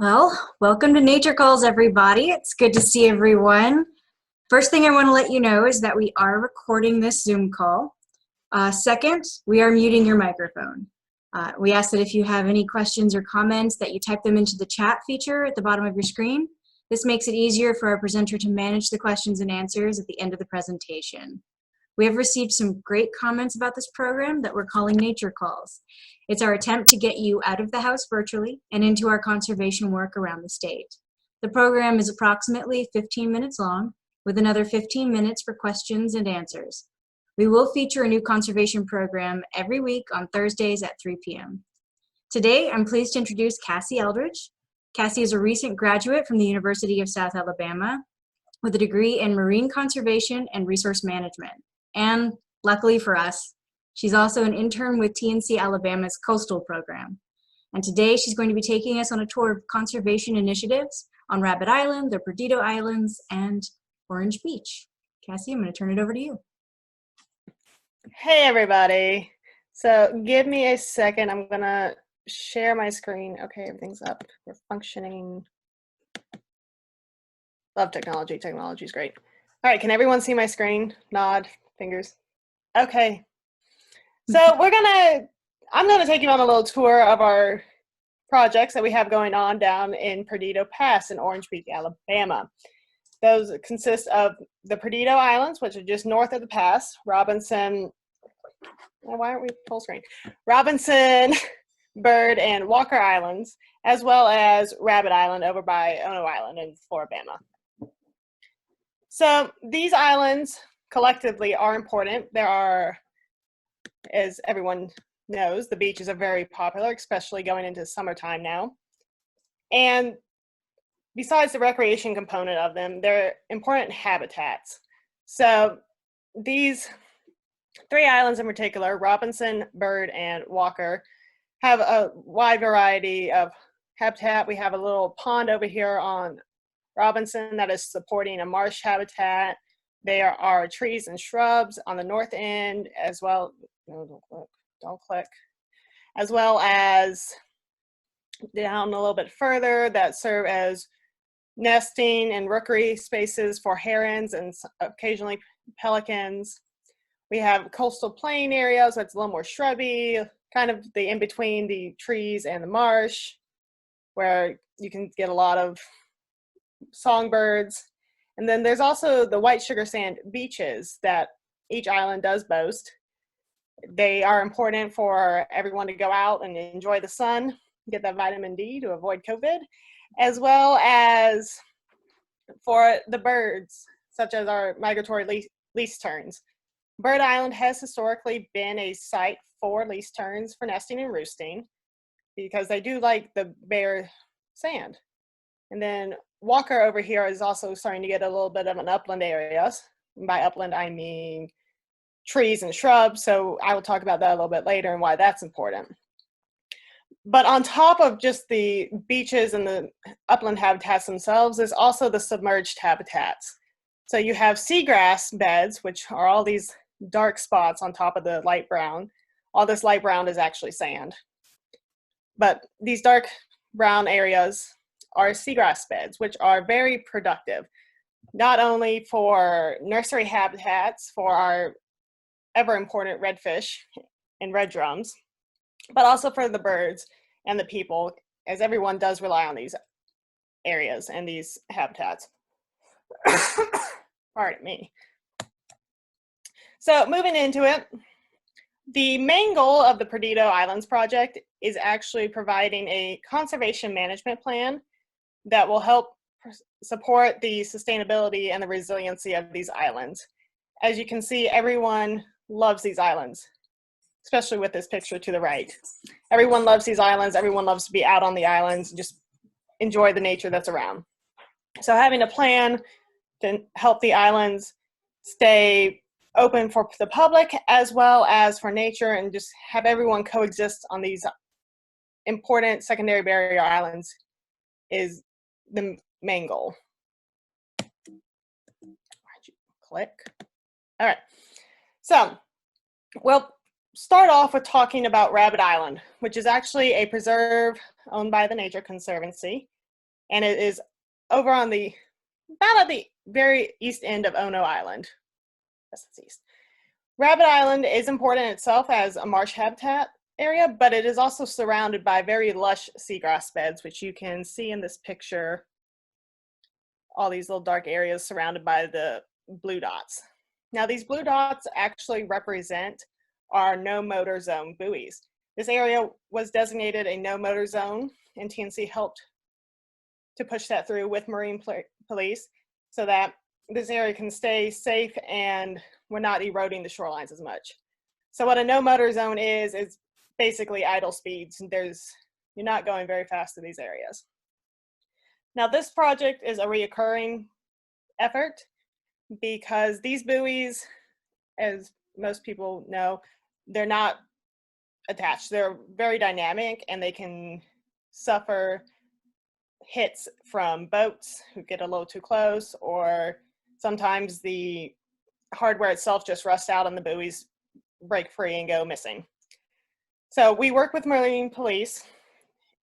Well, welcome to Nature Calls, everybody. It's good to see everyone. First thing I want to let you know is that we are recording this Zoom call. Second, we are muting your microphone. We ask that if you have any questions or comments that you type them into the chat feature at the bottom of your screen. This makes it easier for our presenter to manage the questions and answers at the end of the presentation. We have received some great comments about this program that we're calling Nature Calls. It's our attempt to get you out of the house virtually and into our conservation work around the state. The program is approximately 15 minutes long, with another 15 minutes for questions and answers. We will feature a new conservation program every week on Thursdays at 3 p.m. Today, I'm pleased to introduce Cassie Eldredge. Cassie is a recent graduate from the University of South Alabama with a degree in marine conservation and resource management. And luckily for us, she's also an intern with TNC Alabama's coastal program. And today she's going to be taking us on a tour of conservation initiatives on Rabbit Island, the Perdido Islands, and Orange Beach. Cassie, I'm going to turn it over to you. Hey everybody. So give me a second. I'm going to share my screen. Okay, everything's up. We're functioning. Love technology. Technology is great. All right, can everyone see my screen? Nod, fingers. Okay. So I'm gonna take you on a little tour of our projects that we have going on down in Perdido Pass in Orange Beach, Alabama. Those consist of the Perdido Islands, which are just north of the pass, Robinson, why aren't we full screen? Robinson, Bird, and Walker Islands, as well as Rabbit Island over by Ono Island in Floribama. So these islands collectively are important. There are, as everyone knows, the beaches are very popular, especially going into summertime now. And besides the recreation component of them, they're important habitats. So these three islands in particular, Robinson, Bird, and Walker, have a wide variety of habitat. We have a little pond over here on Robinson that is supporting a marsh habitat. There are trees and shrubs on the north end as well. Don't click. As well as down a little bit further that serve as nesting and rookery spaces for herons and occasionally pelicans. We have coastal plain areas that's a little more shrubby, kind of the in between the trees and the marsh, where you can get a lot of songbirds. And then there's also the white sugar sand beaches that each island does boast. They are important for everyone to go out and enjoy the sun, get that vitamin D to avoid COVID, as well as for the birds, such as our migratory least terns. Bird Island has historically been a site for least terns for nesting and roosting because they do like the bare sand. And then Walker over here is also starting to get a little bit of an upland area. And by upland, I mean trees and shrubs. So I will talk about that a little bit later and why that's important. But on top of just the beaches and the upland habitats themselves, there's also the submerged habitats. So you have seagrass beds, which are all these dark spots on top of the light brown. All this light brown is actually sand. But these dark brown areas are seagrass beds, which are very productive, not only for nursery habitats for our ever important redfish and red drums, but also for the birds and the people, as everyone does rely on these areas and these habitats. Pardon me. So moving into it, the main goal of the Perdido Islands project is actually providing a conservation management plan that will help support the sustainability and the resiliency of these islands. As you can see, everyone loves these islands, especially with this picture to the right. Everyone loves these islands. Everyone loves to be out on the islands and just enjoy the nature that's around. So having a plan to help the islands stay open for the public as well as for nature and just have everyone coexist on these important secondary barrier islands is the main goal. Why'd you click? All right. So we'll start off with talking about Rabbit Island, which is actually a preserve owned by the Nature Conservancy. and it is over on the, about at the very east end of Ono Island. Yes, it's east. Rabbit Island is important itself as a marsh habitat area, but it is also surrounded by very lush seagrass beds, which you can see in this picture, all these little dark areas surrounded by the blue dots. Now, these blue dots actually represent our no motor zone buoys. This area was designated a no motor zone, and TNC helped to push that through with Marine Police so that this area can stay safe and we're not eroding the shorelines as much. So what a no motor zone is basically idle speeds. You're not going very fast in these areas. Now, this project is a reoccurring effort because these buoys, as most people know, they're not attached. They're very dynamic and they can suffer hits from boats who get a little too close, or sometimes the hardware itself just rusts out and the buoys break free and go missing. So we work with Marine Police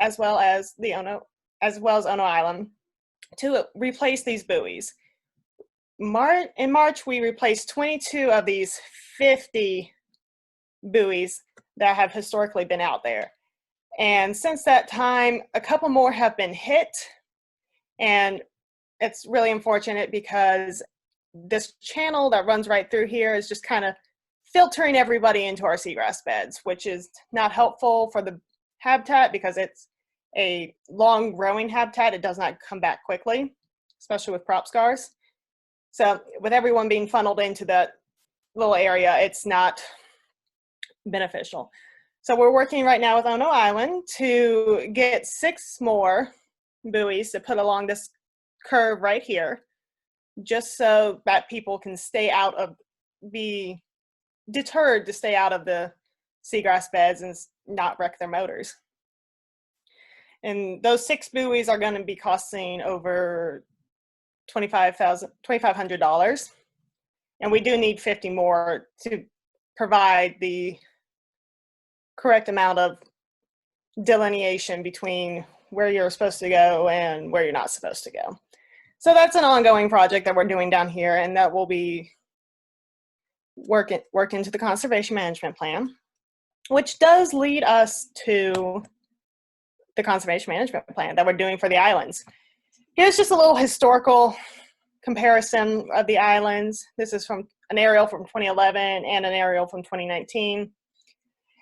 as well as Ono Island to replace these buoys. In March, we replaced 22 of these 50 buoys that have historically been out there. And since that time, a couple more have been hit. And it's really unfortunate because this channel that runs right through here is just kind of filtering everybody into our seagrass beds, which is not helpful for the habitat because it's a long growing habitat. It does not come back quickly, especially with crop scars. So with everyone being funneled into that little area, it's not beneficial. So we're working right now with Ono Island to get 6 more buoys to put along this curve right here, just so that people can be deterred to stay out of the seagrass beds and not wreck their motors. And those 6 buoys are going to be costing over $2,500. And we do need 50 more to provide the correct amount of delineation between where you're supposed to go and where you're not supposed to go. So that's an ongoing project that we're doing down here, and that will be work into the conservation management plan, which does lead us to the conservation management plan that we're doing for the islands. Here's just a little historical comparison of the islands. This is from an aerial from 2011 and an aerial from 2019.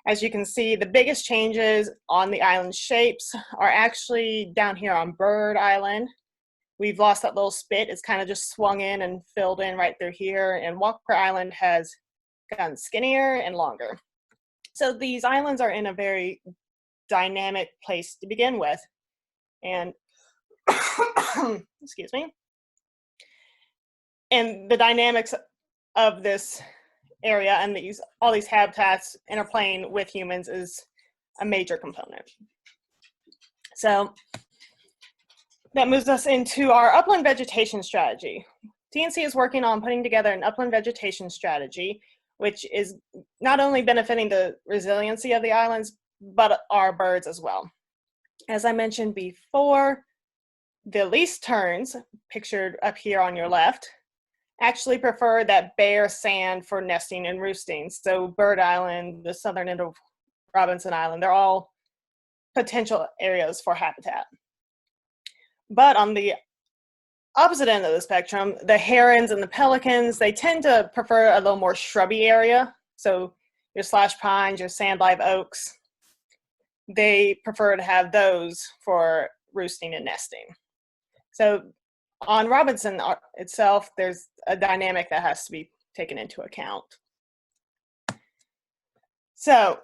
As you can see, the biggest changes on the island shapes are actually down here on Bird Island. We've lost that little spit. It's kind of just swung in and filled in right through here. And Walker Island has gotten skinnier and longer. So these islands are in a very dynamic place to begin with. And, excuse me. And the dynamics of this area and all these habitats interplaying with humans is a major component. So that moves us into our upland vegetation strategy. TNC is working on putting together an upland vegetation strategy, which is not only benefiting the resiliency of the islands, but our birds as well. As I mentioned before, the least terns, pictured up here on your left, actually prefer that bare sand for nesting and roosting. So Bird Island, the southern end of Robinson Island, they're all potential areas for habitat. But on the opposite end of the spectrum, the herons and the pelicans, they tend to prefer a little more shrubby area. So your slash pines, your sand live oaks, they prefer to have those for roosting and nesting. So on Robinson itself, there's a dynamic that has to be taken into account. So,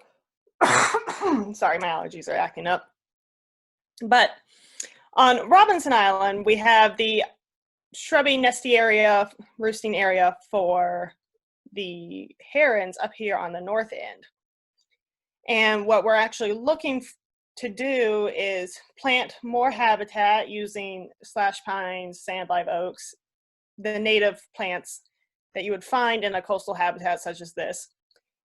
sorry, my allergies are acting up. But on Robinson Island, we have the shrubby nesty area, roosting area for the herons up here on the north end. And what we're actually looking to do is plant more habitat using slash pines, sand live oaks, the native plants that you would find in a coastal habitat such as this,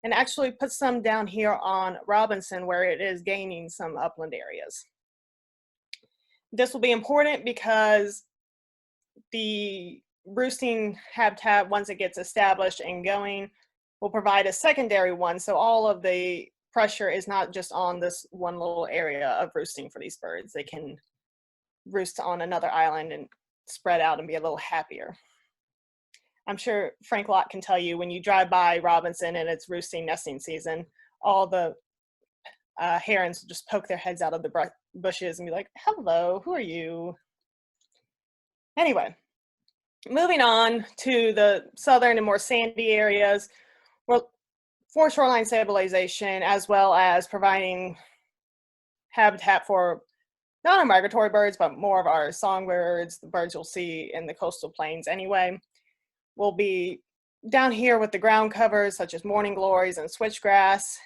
and actually put some down here on Robinson where it is gaining some upland areas. This will be important because the roosting habitat, once it gets established and going, will provide a secondary one. So all of the pressure is not just on this one little area of roosting for these birds. They can roost on another island and spread out and be a little happier. I'm sure Frank Lott can tell you when you drive by Robinson and it's roosting nesting season, all the herons just poke their heads out of the bushes and be like, hello, who are you? Anyway, moving on to the southern and more sandy areas, well, for shoreline stabilization, as well as providing habitat for not our migratory birds, but more of our songbirds, the birds you'll see in the coastal plains anyway, will be down here with the ground covers such as morning glories and switchgrass,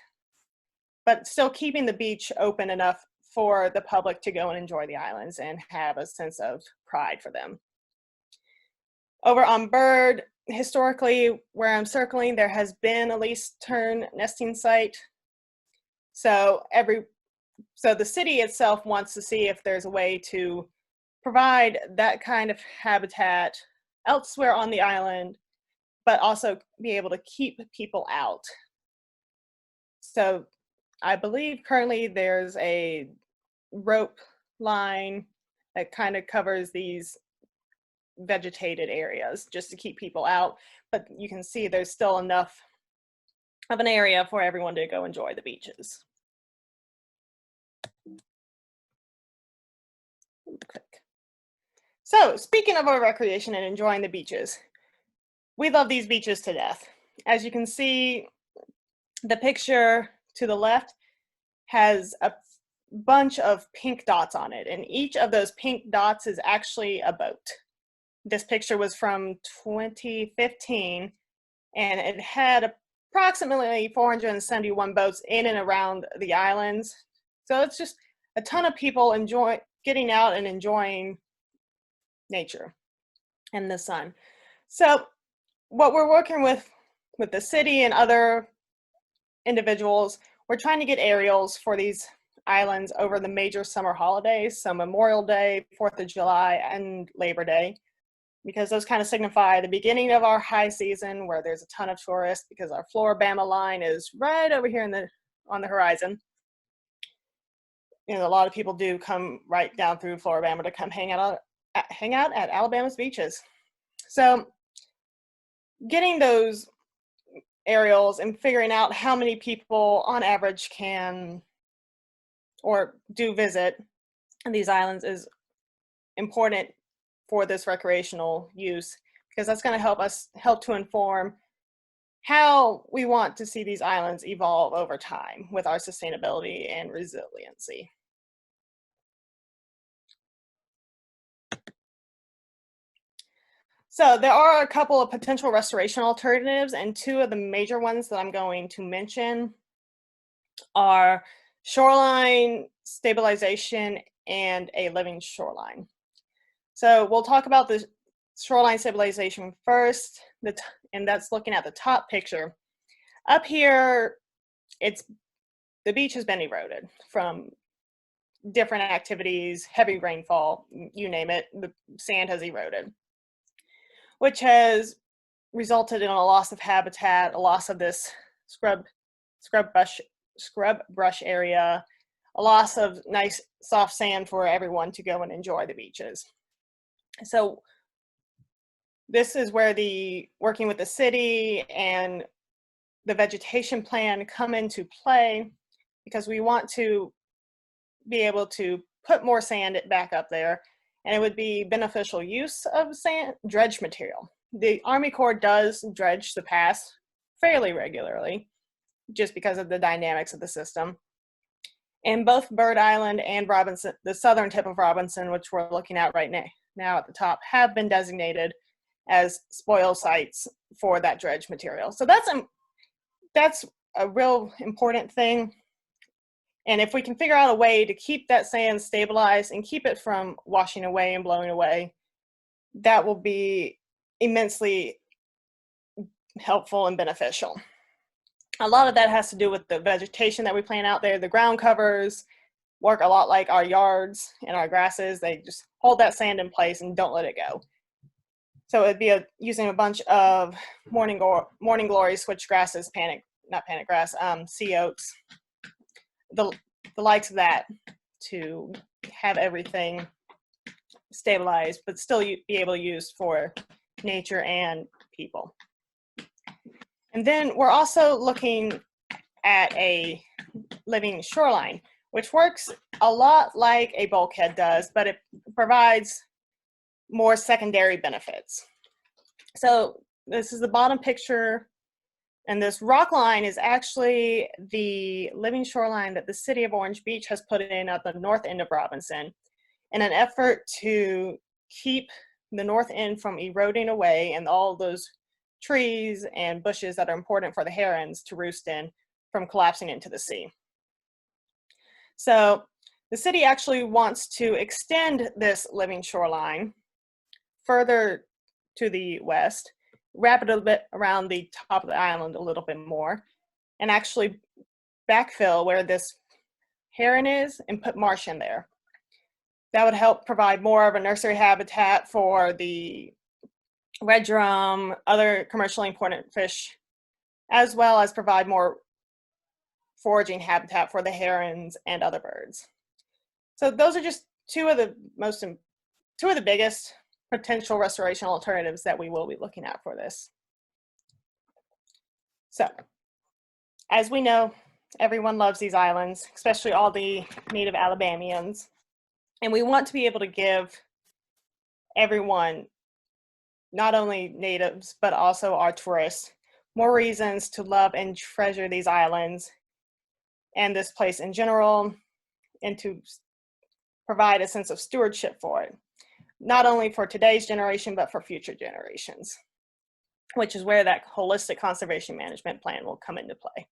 but still keeping the beach open enough for the public to go and enjoy the islands and have a sense of pride for them. Over on bird, historically, where I'm circling, there has been a least tern nesting site. So the city itself wants to see if there's a way to provide that kind of habitat elsewhere on the island, but also be able to keep people out. So I believe currently there's a rope line that kind of covers these vegetated areas just to keep people out, but you can see there's still enough of an area for everyone to go enjoy the beaches. So speaking of our recreation and enjoying the beaches, we love these beaches to death. As you can see, the picture to the left has a bunch of pink dots on it, and each of those pink dots is actually a boat. This picture was from 2015, and it had approximately 471 boats in and around the islands. So it's just a ton of people getting out and enjoying nature and the sun. So what we're working with the city and other individuals, we're trying to get aerials for these islands over the major summer holidays, so Memorial Day, 4th of July, and Labor Day, because those kind of signify the beginning of our high season where there's a ton of tourists because our Floribama line is right over here on the horizon. You know, a lot of people do come right down through Floribama to come hang out at Alabama's beaches. So getting those aerials and figuring out how many people on average can or do visit these islands is important for this recreational use, because that's going to help to inform how we want to see these islands evolve over time with our sustainability and resiliency. So there are a couple of potential restoration alternatives, and two of the major ones that I'm going to mention are shoreline stabilization and a living shoreline. So we'll talk about the shoreline stabilization first, and that's looking at the top picture. Up here, the beach has been eroded from different activities, heavy rainfall, you name it, the sand has eroded, which has resulted in a loss of habitat, a loss of this scrub brush area, a loss of nice soft sand for everyone to go and enjoy the beaches. So this is where the working with the city and the vegetation plan come into play, because we want to be able to put more sand back up there, and it would be beneficial use of sand dredge material. The Army Corps does dredge the pass fairly regularly just because of the dynamics of the system. And both Bird Island and Robinson, the southern tip of Robinson, which we're looking at right now at the top, have been designated as spoil sites for that dredge material. So that's a real important thing. And if we can figure out a way to keep that sand stabilized and keep it from washing away and blowing away, that will be immensely helpful and beneficial. A lot of that has to do with the vegetation that we plant out there, the ground covers, work a lot like our yards and our grasses. They just hold that sand in place and don't let it go. So it'd be using a bunch of morning glory, switch grasses, sea oats, the likes of that, to have everything stabilized, but still be able to use for nature and people. And then we're also looking at a living shoreline, which works a lot like a bulkhead does, but it provides more secondary benefits. So this is the bottom picture, and this rock line is actually the living shoreline that the city of Orange Beach has put in at the north end of Robinson in an effort to keep the north end from eroding away and all those trees and bushes that are important for the herons to roost in from collapsing into the sea. So the city actually wants to extend this living shoreline further to the west, wrap it a bit around the top of the island a little bit more, and actually backfill where this heron is and put marsh in there. That would help provide more of a nursery habitat for the red drum, other commercially important fish, as well as provide more foraging habitat for the herons and other birds. So those are just two of the biggest potential restoration alternatives that we will be looking at for this. So, as we know, everyone loves these islands, especially all the native Alabamians. And we want to be able to give everyone, not only natives, but also our tourists, more reasons to love and treasure these islands and this place in general, and to provide a sense of stewardship for it, not only for today's generation, but for future generations, which is where that holistic conservation management plan will come into play.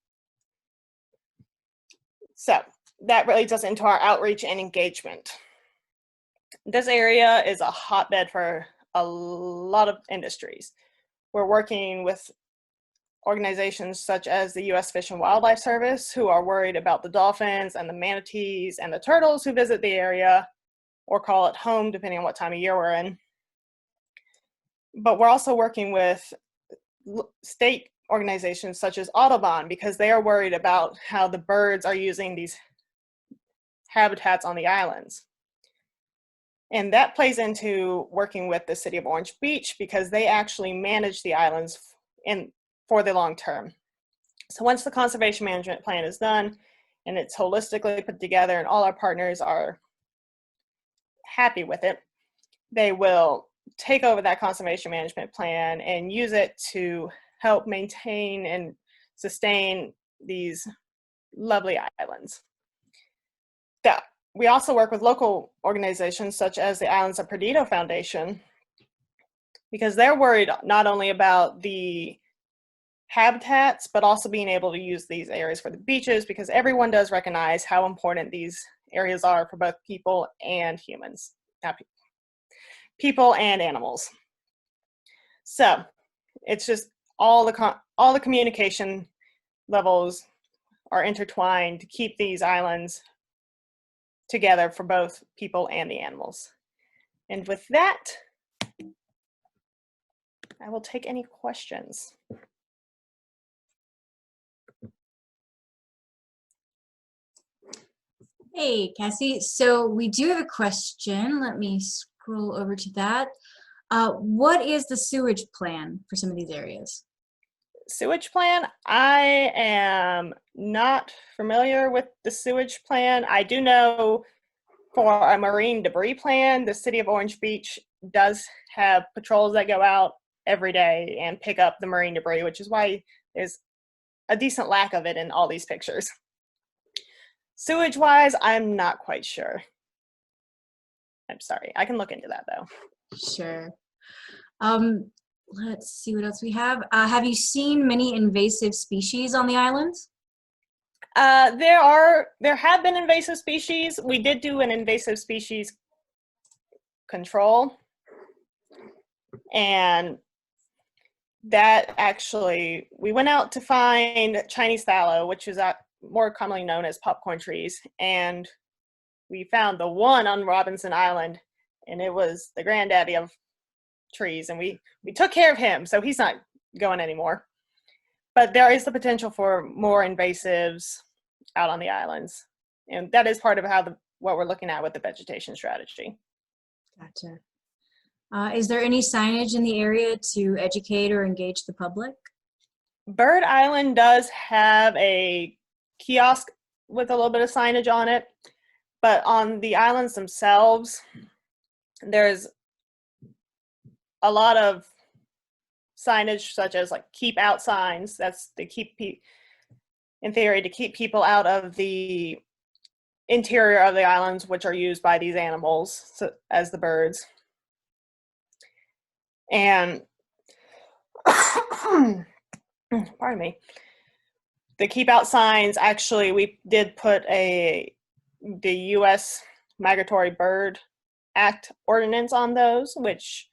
So that really does into our outreach and engagement. This area is a hotbed for a lot of industries. We're working with organizations such as the U.S. Fish and Wildlife Service, who are worried about the dolphins and the manatees and the turtles who visit the area or call it home, depending on what time of year we're in. But we're also working with state organizations such as Audubon, because they are worried about how the birds are using these habitats on the islands. And that plays into working with the city of Orange Beach, because they actually manage the islands for the long term. So once the conservation management plan is done and it's holistically put together and all our partners are happy with it, they will take over that conservation management plan and use it to help maintain and sustain these lovely islands. We also work with local organizations such as the Islands of Perdido Foundation, because they're worried not only about the habitats, but also being able to use these areas for the beaches, because everyone does recognize how important these areas are for both people and humans, people and animals. So it's just all the communication levels are intertwined to keep these islands together for both people and the animals. And with that, I will take any questions. Hey, Cassie. So we do have a question. Let me scroll over to that. What is the sewage plan for some of these areas? Sewage plan? I am not familiar with the sewage plan. I do know for a marine debris plan, the city of Orange Beach does have patrols that go out every day and pick up the marine debris, which is why there's a decent lack of it in all these pictures. Sewage wise, I'm not quite sure. I'm sorry. I can look into that though. Sure. Let's see what else we have. Have you seen many invasive species on the islands? There have been invasive species. We did do an invasive species control, and that actually, we went out to find Chinese fallow, which is more commonly known as popcorn trees, and we found the one on Robinson Island, and it was the granddaddy of trees, and we took care of him, so he's not going anymore. But there is the potential for more invasives out on the islands, and that is part of what we're looking at with the vegetation strategy. Gotcha. Is there any signage in the area to educate or engage the public? Bird Island does have a kiosk with a little bit of signage on it, but on the islands themselves, there's a lot of signage such as like keep out signs. That's to keep in theory to keep people out of the interior of the islands, which are used by these animals as the birds. And pardon me, the keep out signs, actually we did put the U.S. Migratory Bird Act ordinance on those, which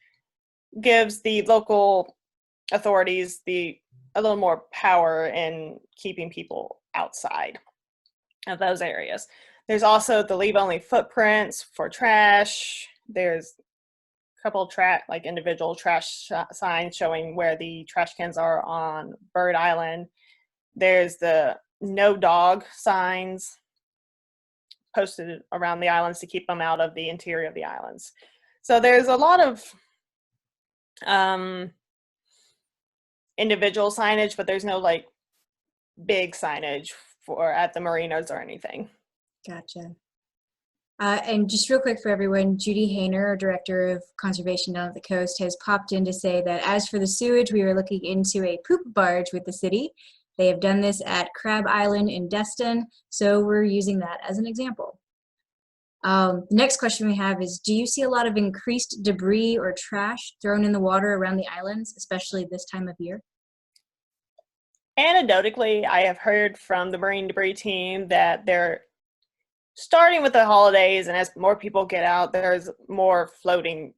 gives the local authorities a little more power in keeping people outside of those areas. There's also the leave only footprints for trash. There's a couple individual trash signs showing where the trash cans are on Bird Island. There's the no dog signs posted around the islands to keep them out of the interior of the islands. So there's a lot of individual signage, but there's no like big signage for at the marinas or anything. Gotcha. And just real quick for everyone, Judy Hayner, our Director of Conservation down at the coast, has popped in to say that as for the sewage, we are looking into a poop barge with the city. They have done this at Crab Island in Destin, so we're using that as an example. The next question we have is, do you see a lot of increased debris or trash thrown in the water around the islands, especially this time of year? Anecdotally, I have heard from the marine debris team that they're starting with the holidays, and as more people get out, there's more floating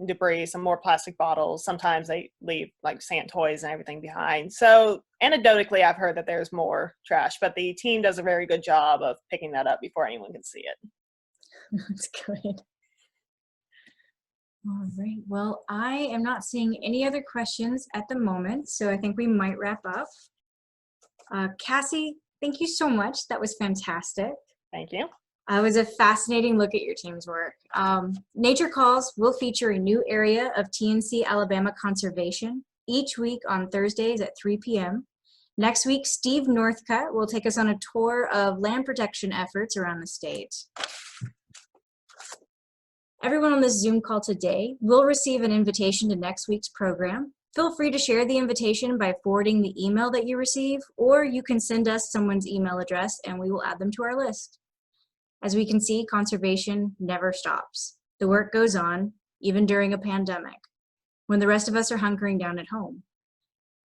debris, some more plastic bottles. Sometimes they leave like sand toys and everything behind. So anecdotally, I've heard that there's more trash, but the team does a very good job of picking that up before anyone can see it. That's good. All right, well, I am not seeing any other questions at the moment, so I think we might wrap up. Cassie, thank you so much. That was fantastic. Thank you. It was a fascinating look at your team's work. Nature Calls will feature a new area of TNC Alabama conservation each week on Thursdays at 3 p.m. Next week, Steve Northcutt will take us on a tour of land protection efforts around the state. Everyone on this Zoom call today will receive an invitation to next week's program. Feel free to share the invitation by forwarding the email that you receive, or you can send us someone's email address and we will add them to our list. As we can see, conservation never stops. The work goes on, even during a pandemic, when the rest of us are hunkering down at home.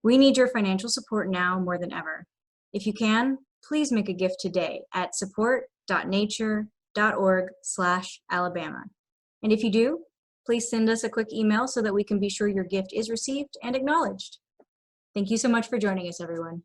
We need your financial support now more than ever. If you can, please make a gift today at support.nature.org/Alabama. And if you do, please send us a quick email so that we can be sure your gift is received and acknowledged. Thank you so much for joining us, everyone.